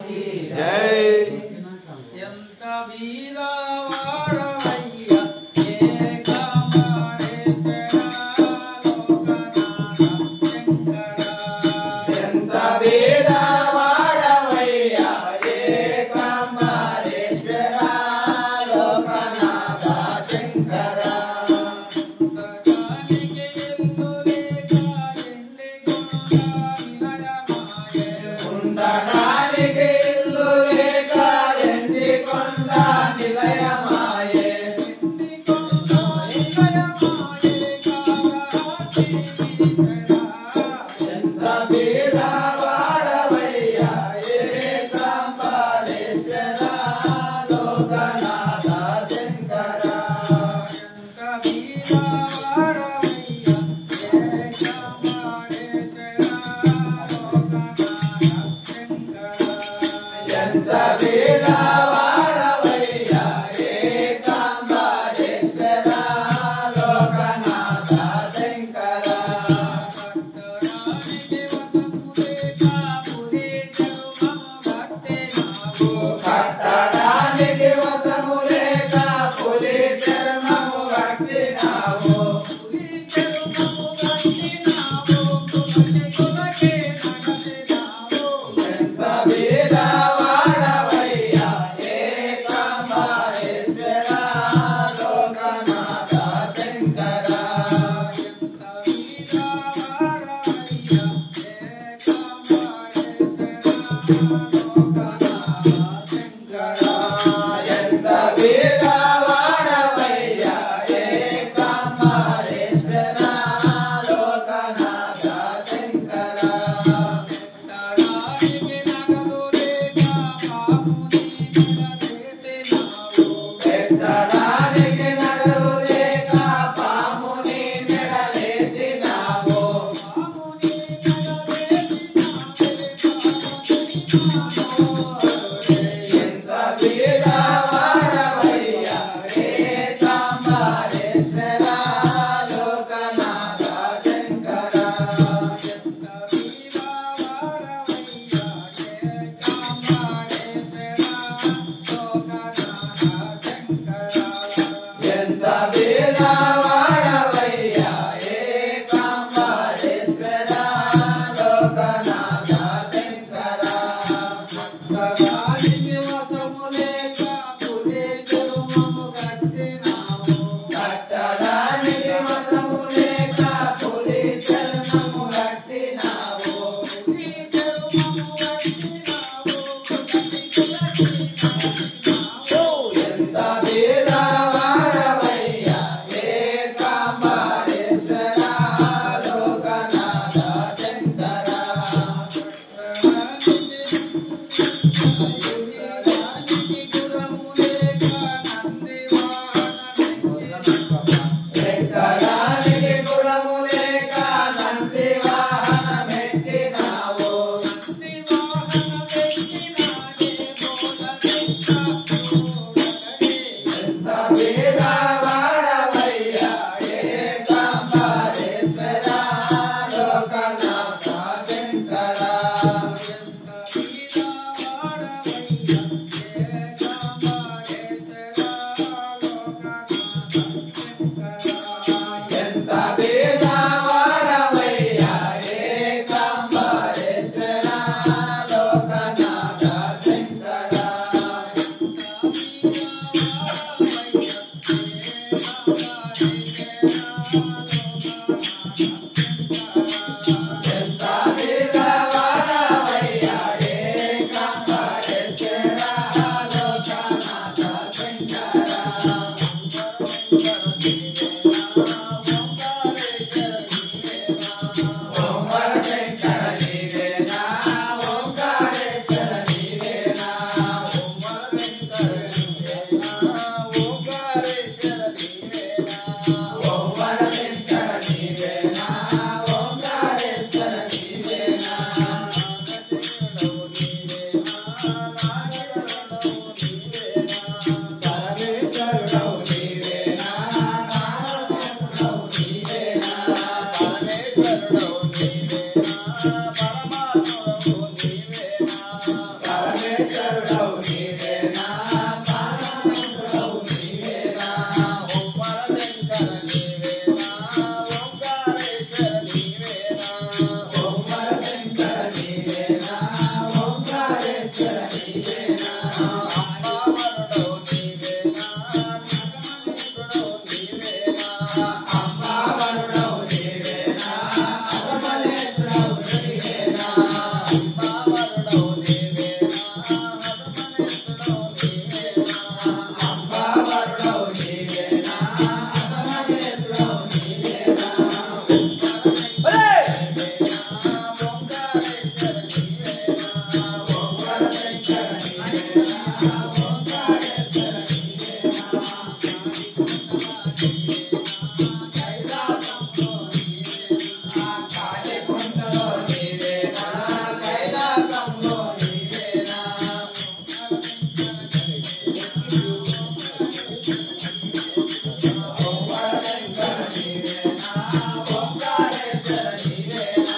జై ఎంత వీరవాడవయ్యా ఎంత వేదవాడవయ్యా ఏకాంబరేశ్వర లోకనాథ శంకర ఉండడానికి ఇల్లు లేక ఎండి కొండ నిలయమాయే ఎంత వీరవాడవయ్యా ఏకాంబరేశ్వర లోకనాథ శంకర ఎంత వీరవాడవయ్యా ఏకాంబరేశ్వర లోకనాథ శంకర కట్టడానికి వసము లేక పులి చర్మము కట్టినావు ఎంత వీరవాడవయ్యా ఏకాంబరేశ్వర లోకనాథ శంకర ఎంత వీరవాడవయ్యా ఏకాంబరేశ్వర లోకనాథ శంకర పెట్టడానికి నగలు లేక పాముని మెడలేసినావు ఎంత వీరవాడవయ్యా ఏకాంబరేశ్వర లోకనాథ శంకర ఎంత వీరవాడవయ్యా ఏకాంబరేశ్వర లోకనాథ శంకర కట్టడానికి వసము లేక పులి చర్మము కట్టినావు ఎంత వీరవాడవయ్యా ఏకాంబరేశ్వర లోకనాథ శంకర ఎక్కడానికి గుణము లేక నంది వాహనమెక్కినావు ఎంత వీరవాడవయ్యా ఏకాంబరేశ్వర లోకనాథ శంకర పరమేశ్వరుడవు నీవేనా ప్రాణనాథుడవు నీవేనా ఓంకార శంకర నీవేనా ఓంకారేశ్వర నీవేనా ఓంకార శంకర నీవేనా ఓంకారేశ్వర నీవేనా అంబావరుడవు నీవేనా నాగమణిపుడవు నీవేనా అంబావరుడవు నీవేనా అసమలేశ్వరుడవు నీవేనా అంబావరుడవు నీవేనా హనుమనేశ్వరుడవు నీవేనా అంబావరుడవు నీవేనా అసమలేశ్వరుడవు నీవేనా ఓంకారేశ్వర నీవేనా ఓంకార శంకర నీవేనా ఓంకారేశ్వర నీవేనా కాళీకుంటలో నీవేనా కైలాసంలో నీవేనా ఓంకార శంకర నీవేనా ఓంకారేశ్వర నీవేనా